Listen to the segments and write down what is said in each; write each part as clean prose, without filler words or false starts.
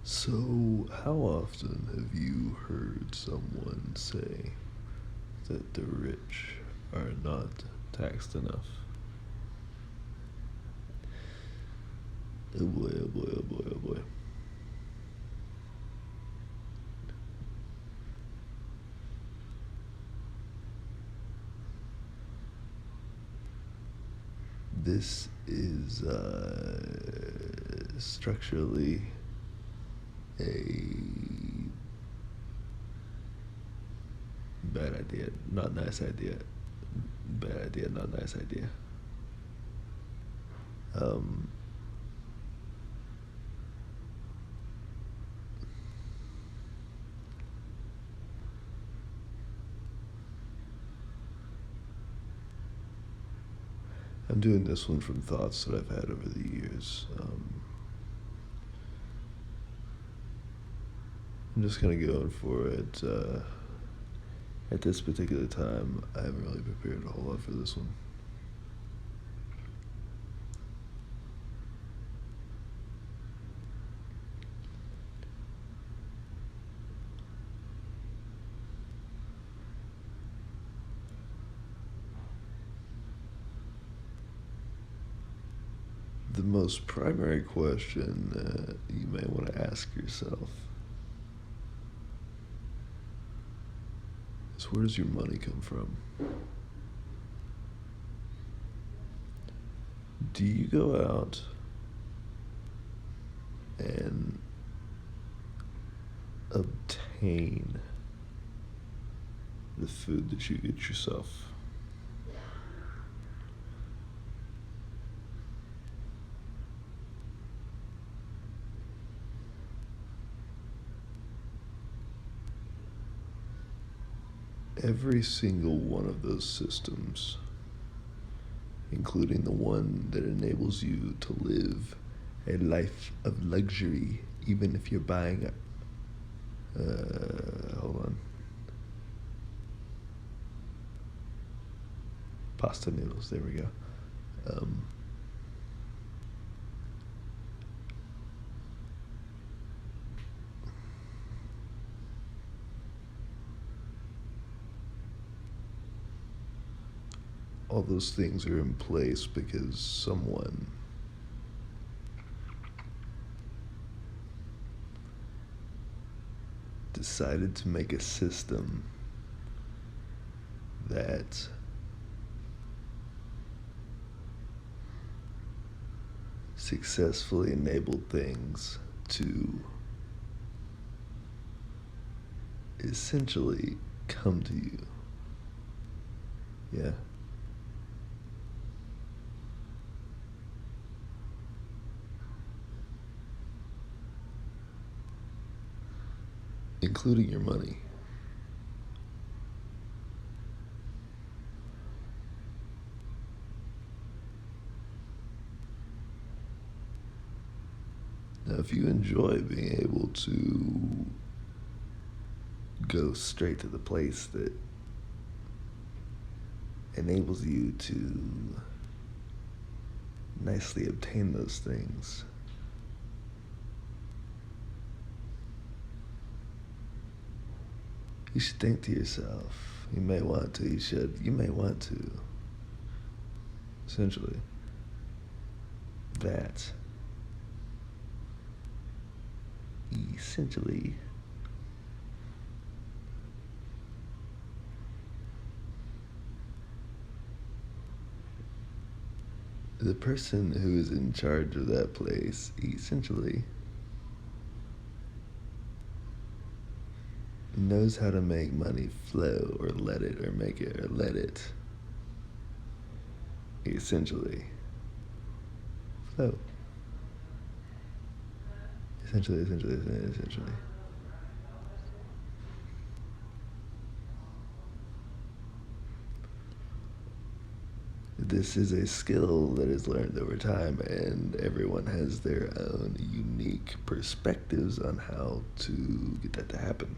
So, how often have you heard someone say that the rich are not taxed enough? Oh boy, oh boy, oh boy, oh boy. This is structurally a bad idea, not nice idea. Bad idea, not nice idea. Um, I'm doing this one from thoughts that I've had over the years. I'm just kind of going for it. At this particular time, I haven't really prepared a whole lot for this one. The most primary question that you may want to ask yourself is, where does your money come from? Do you go out and obtain the food that you get yourself? Every single one of those systems, including the one that enables you to live a life of luxury, even if you're buying hold on. Pasta noodles, there we go. All those things are in place because someone decided to make a system that successfully enabled things to essentially come to you. Yeah. Including your money. Now, if you enjoy being able to go straight to the place that enables you to nicely obtain those things, you should think to yourself, you may want to, you may want to, essentially, that essentially the person who is in charge of that place essentially knows how to make money flow or let it or make it or let it essentially flow. Essentially. This is a skill that is learned over time, and everyone has their own unique perspectives on how to get that to happen.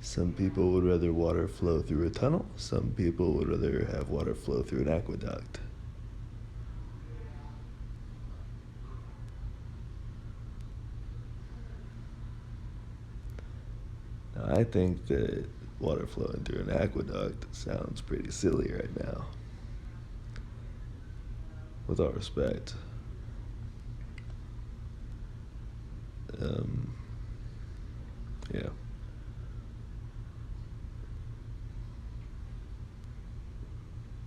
Some people would rather water flow through a tunnel. Some people would rather have water flow through an aqueduct. Now, I think that water flowing through an aqueduct sounds pretty silly right now. With all respect. Yeah.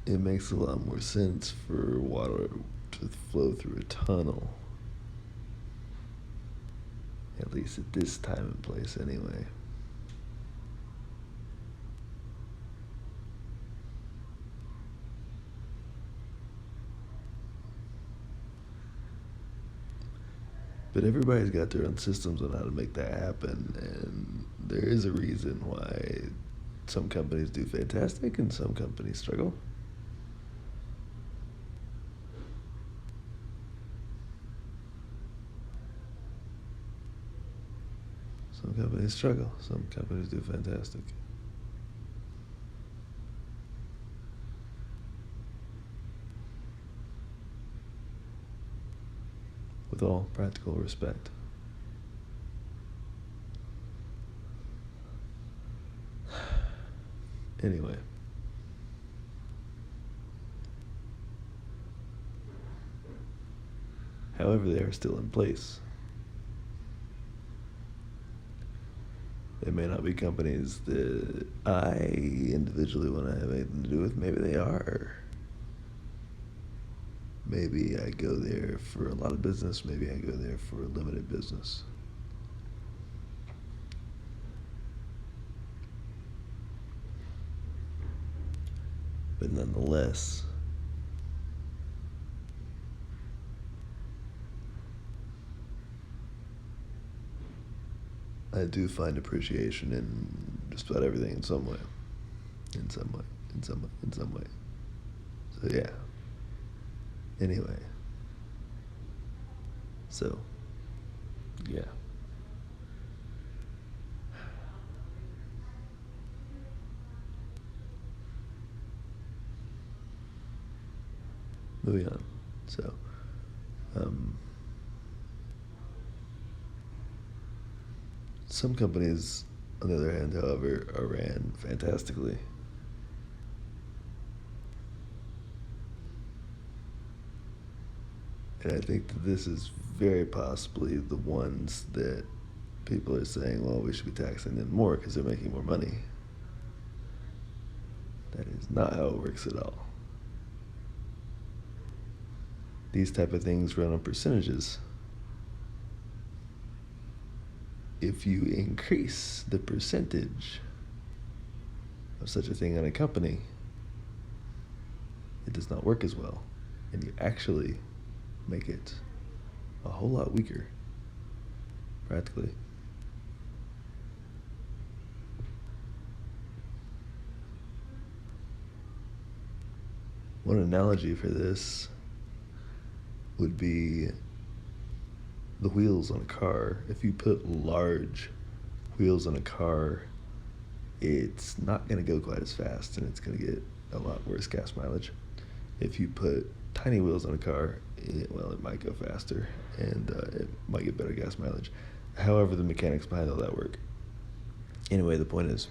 It makes a lot more sense for water to flow through a tunnel. At least at this time and place, anyway. But everybody's got their own systems on how to make that happen, and there is a reason why some companies do fantastic and some companies struggle. Some companies struggle, some companies do fantastic. With all practical respect. Anyway. However, they are still in place. They may not be companies that I individually want to have anything to do with. Maybe they are. Maybe I go there for a lot of business. Maybe I go there for a limited business. But nonetheless, I do find appreciation in just about everything in some way. In some way. In some way. In some way. So yeah. Anyway. So, yeah. Moving on. So, some companies, on the other hand, however, are ran fantastically. And I think that this is very possibly the ones that people are saying, well, we should be taxing them more because they're making more money. That is not how it works at all. These type of things run on percentages. If you increase the percentage of such a thing on a company, it does not work as well. And you actually make it a whole lot weaker, practically. One analogy for this would be the wheels on a car. If you put large wheels on a car, it's not going to go quite as fast and it's going to get a lot worse gas mileage. If you put tiny wheels on a car, it might go faster and it might get better gas mileage. However, the mechanics behind all that work. Anyway, the point is,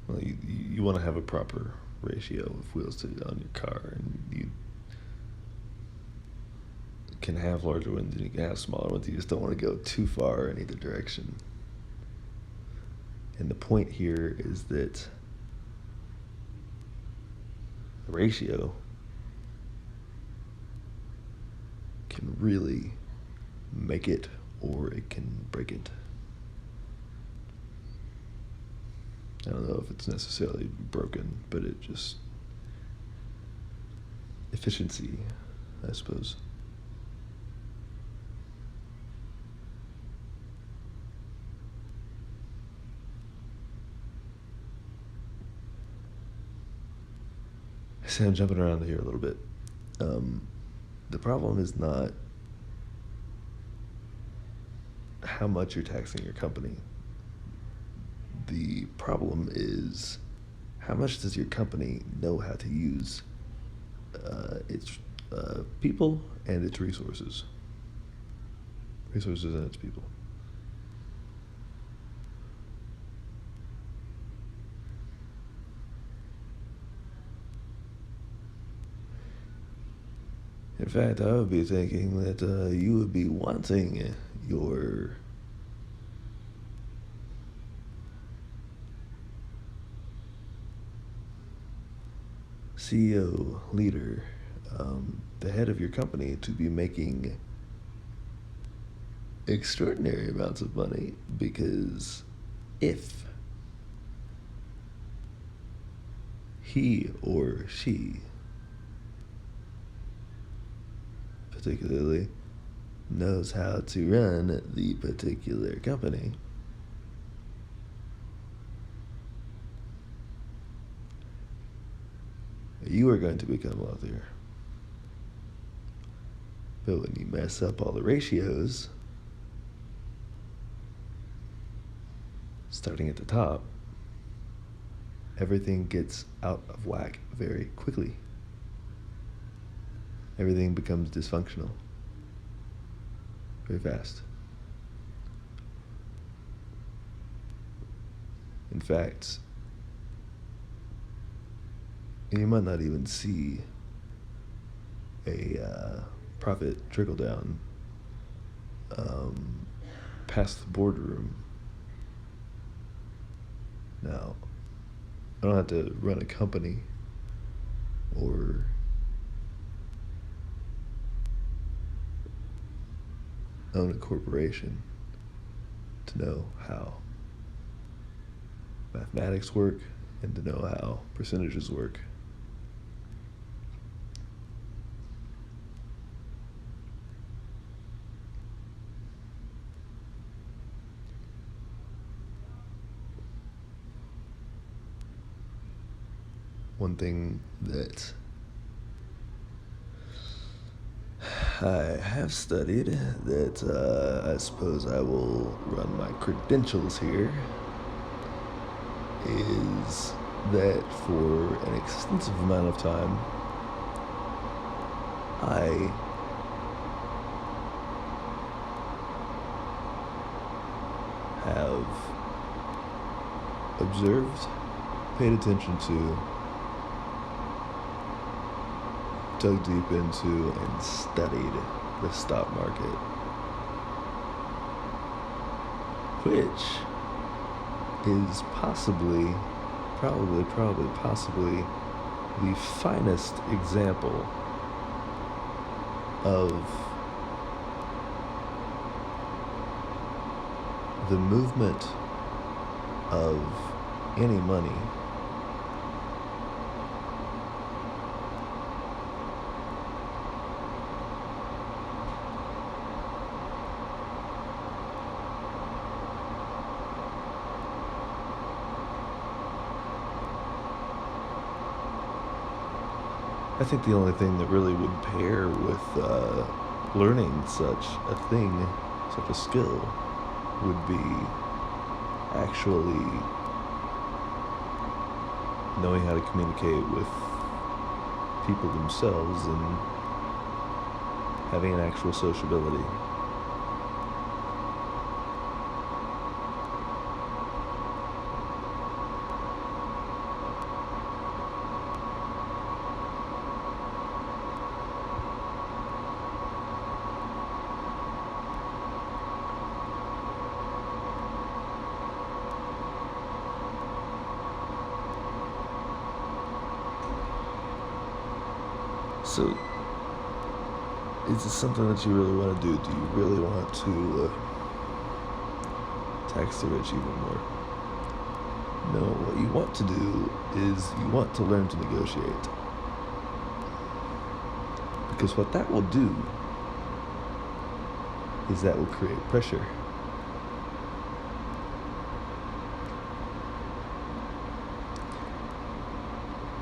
well, you want to have a proper ratio of wheels on your car, and you can have larger ones and you can have smaller ones. You just don't want to go too far in either direction. And the point here is that the ratio can really make it or it can break it. I don't know if it's necessarily broken, but it just... efficiency, I suppose. I say I'm jumping around here a little bit. The problem is not how much you're taxing your company. The problem is, how much does your company know how to use its people and its resources? Resources and its people. In fact, I would be thinking that you would be wanting your CEO, leader, the head of your company to be making extraordinary amounts of money, because if he or she particularly knows how to run the particular company, you are going to become wealthier. But when you mess up all the ratios, starting at the top, everything gets out of whack very quickly. Everything becomes dysfunctional very fast. In fact, you might not even see a profit trickle down past the boardroom. Now, I don't have to run a company or own a corporation to know how mathematics work and to know how percentages work. One thing that I have studied that I suppose I will run my credentials here is that for an extensive amount of time, I have observed, paid attention to, dug deep into, and studied the stock market, which is possibly the finest example of the movement of any money I think the only thing that really would pair with learning such a thing, such a skill, would be actually knowing how to communicate with people themselves and having an actual sociability. So, is this something that you really want to do? Do you really want to tax the rich even more? No, what you want to do is you want to learn to negotiate. Because what that will do is that will create pressure.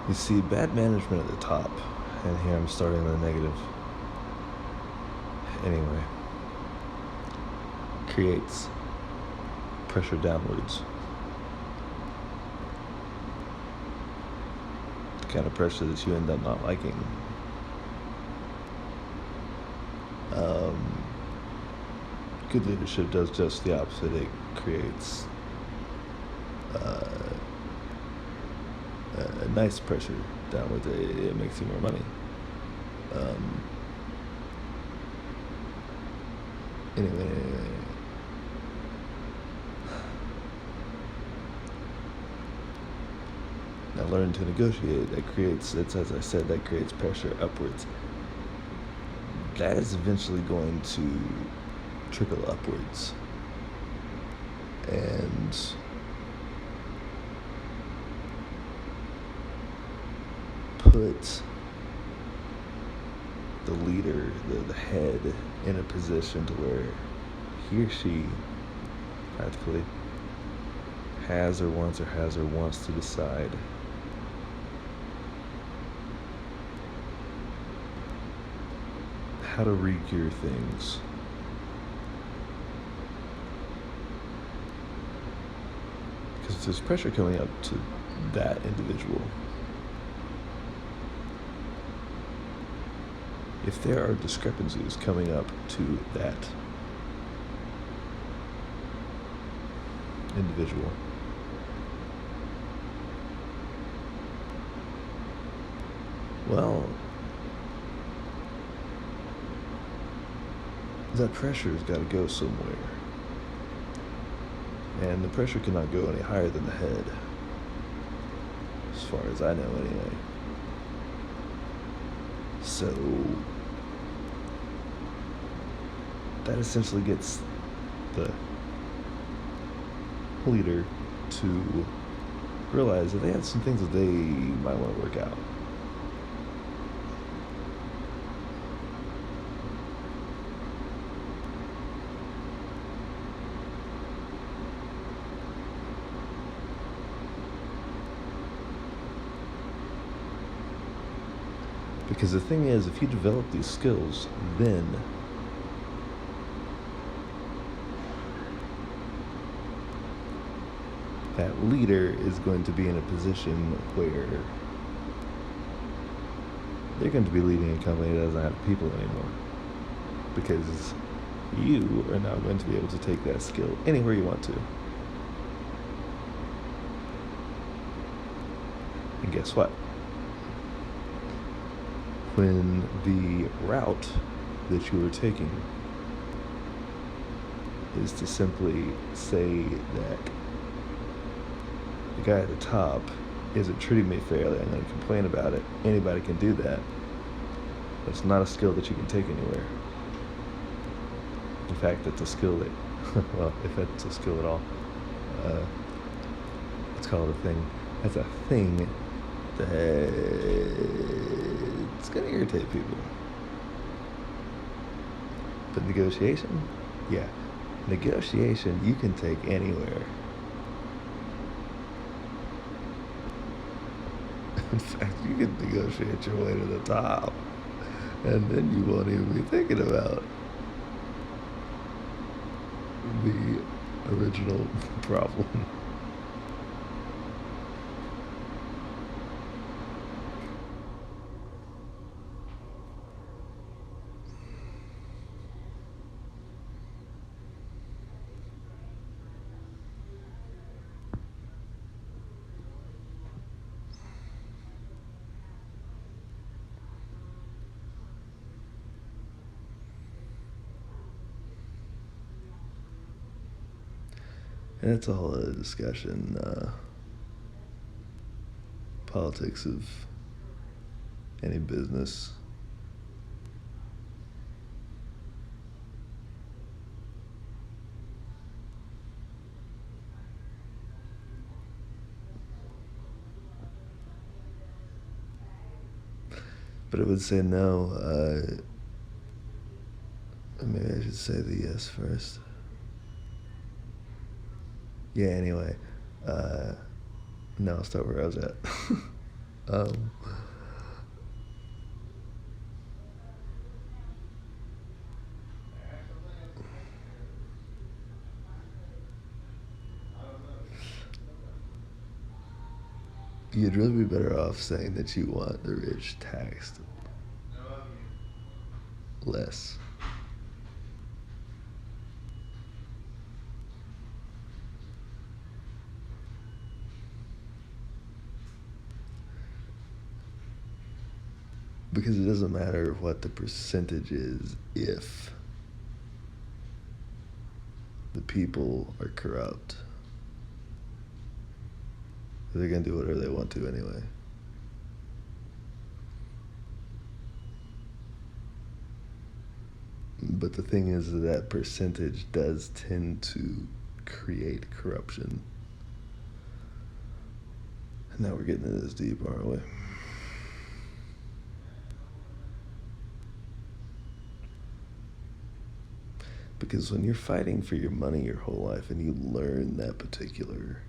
You see, bad management at the top, and here I'm starting on a negative. Anyway, creates pressure downwards. The kind of pressure that you end up not liking. Good leadership does just the opposite. It creates a nice pressure downwards. It makes you more money. Anyway. Now learn to negotiate. As I said, that creates pressure upwards. That is eventually going to trickle upwards. And put the leader, the head, in a position to where he or she practically has or wants to decide how to re-gear things. Because there's pressure coming up to that individual. If there are discrepancies coming up to that individual, well, that pressure has got to go somewhere. And the pressure cannot go any higher than the head, as far as I know anyway. So that essentially gets the leader to realize that they have some things that they might want to work out. Because the thing is, if you develop these skills, then that leader is going to be in a position where they're going to be leading a company that doesn't have people anymore. Because you are now going to be able to take that skill anywhere you want to. And guess what? When the route that you are taking is to simply say that the guy at the top isn't treating me fairly, I'm going to complain about it. Anybody can do that. That's not a skill that you can take anywhere. In fact, that's a skill that, well, if it's a skill at all, let's call it a thing. That's a thing that it's going to irritate people. But negotiation? Yeah. Negotiation you can take anywhere. In fact, you can negotiate your way to the top. And then you won't even be thinking about the original problem. And it's a whole other discussion, politics of any business. But I would say no. Maybe I should say the yes first. Yeah, anyway. No, I'll start where I was at. You'd really be better off saying that you want the rich taxed less. Because it doesn't matter what the percentage is if the people are corrupt. They're going to do whatever they want to anyway. But the thing is that percentage does tend to create corruption. And now we're getting into this deep, aren't we? Because when you're fighting for your money your whole life and you learn that particular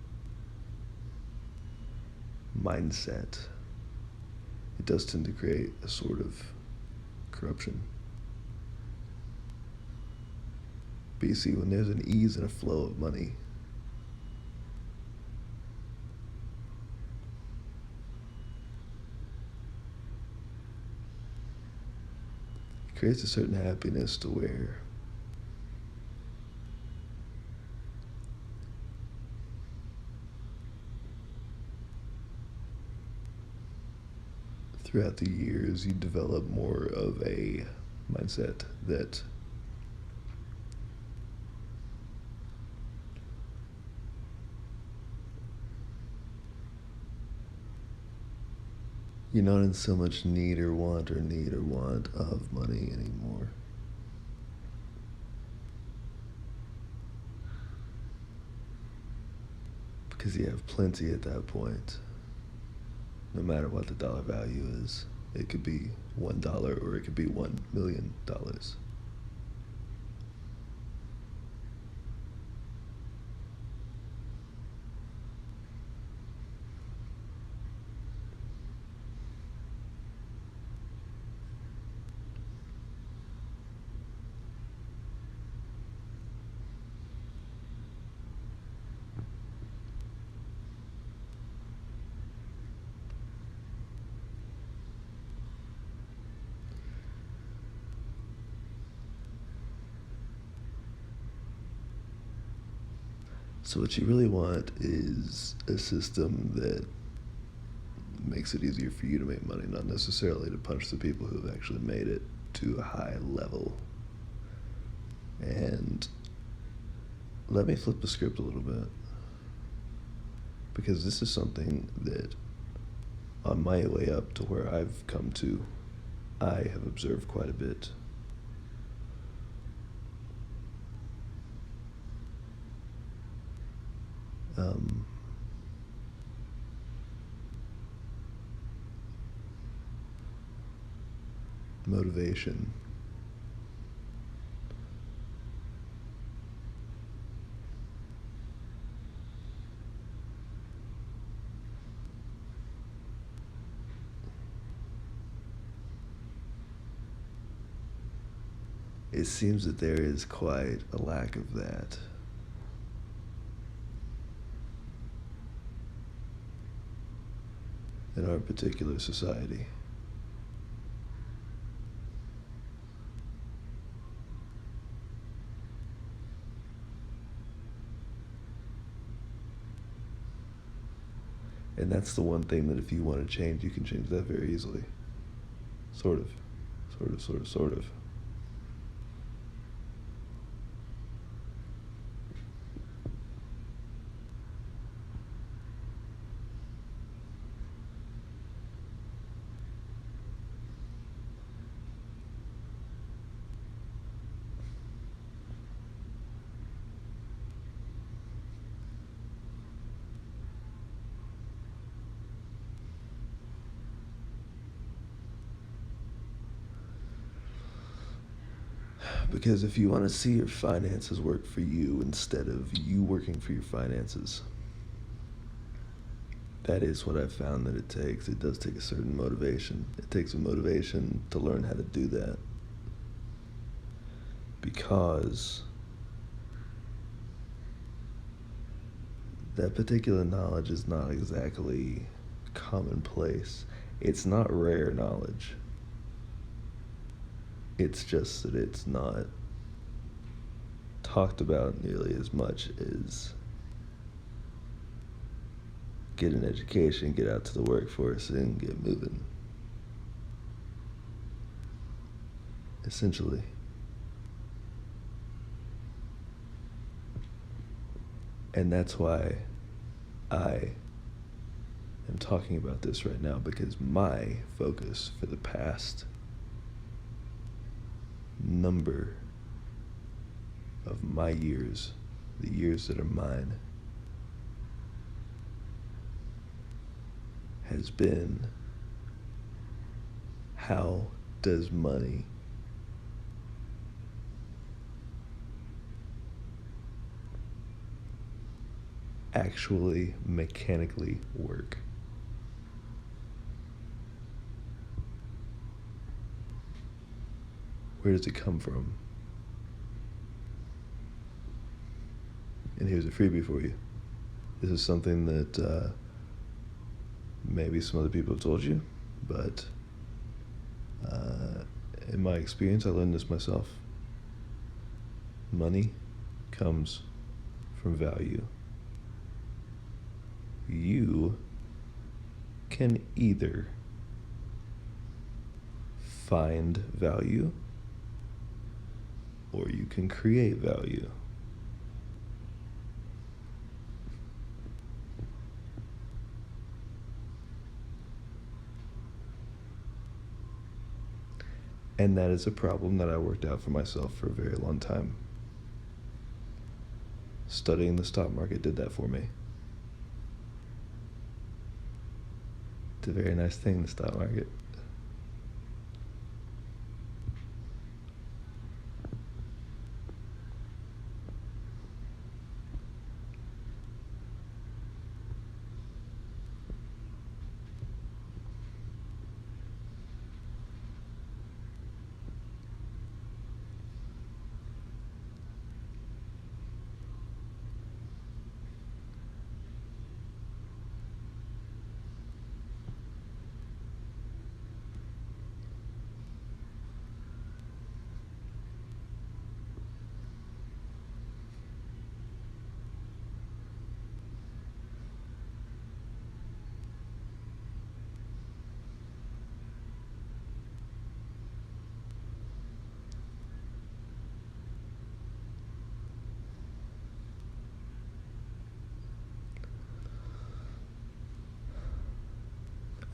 mindset, it does tend to create a sort of corruption. But you see, when there's an ease and a flow of money, it creates a certain happiness to where throughout the years you develop more of a mindset that you're not in so much need or want of money anymore. Because you have plenty at that point, no matter what the dollar value is. It could be $1 or it could be $1,000,000. So what you really want is a system that makes it easier for you to make money, not necessarily to punch the people who have actually made it to a high level. And let me flip the script a little bit, because this is something that on my way up to where I've come to, I have observed quite a bit. Motivation. It seems that there is quite a lack of that. In our particular society. And that's the one thing that if you want to change, you can change that very easily. Sort of. Sort of. Because if you want to see your finances work for you instead of you working for your finances, that is what I've found that it takes. It does take a certain motivation. It takes a motivation to learn how to do that. Because that particular knowledge is not exactly commonplace. It's not rare knowledge. It's just that it's not talked about nearly as much as get an education, get out to the workforce, and get moving. Essentially. And that's why I am talking about this right now, because my focus for the past number of my years, the years that are mine, has been, how does money actually mechanically work? Where does it come from? And here's a freebie for you. This is something that maybe some other people have told you, but in my experience, I learned this myself. Money comes from value. You can either find value or you can create value. And that is a problem that I worked out for myself for a very long time. Studying the stock market did that for me. It's a very nice thing, the stock market.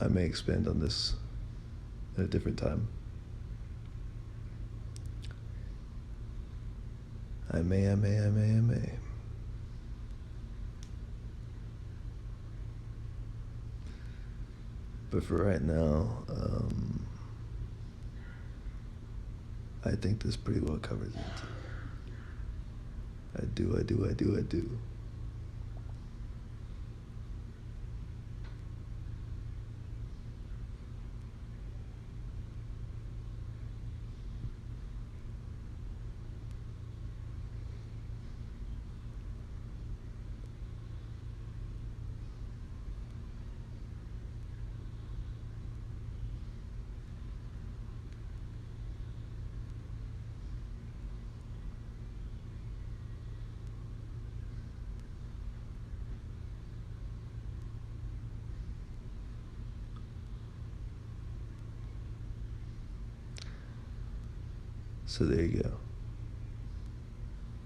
I may expand on this at a different time. I may. But for right now, I think this pretty well covers it. I do. So there you go.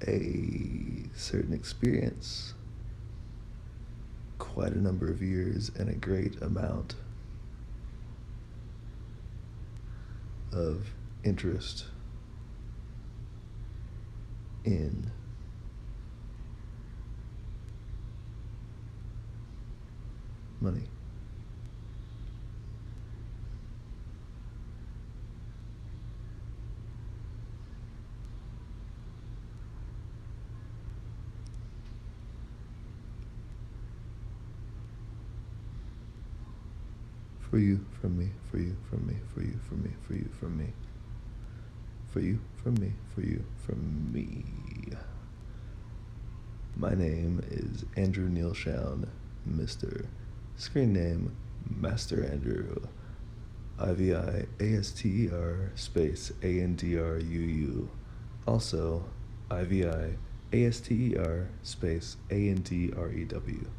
A certain experience, quite a number of years, and a great amount of interest in money. For you, from me, for you, from me, for you, from me, for you, from me. For you, from me, for you, from me. My name is Andrew Neil Schown, Mr. Screen name, Master Andruu. IVIaster space Andruu. Also, IVIaster space Andrew.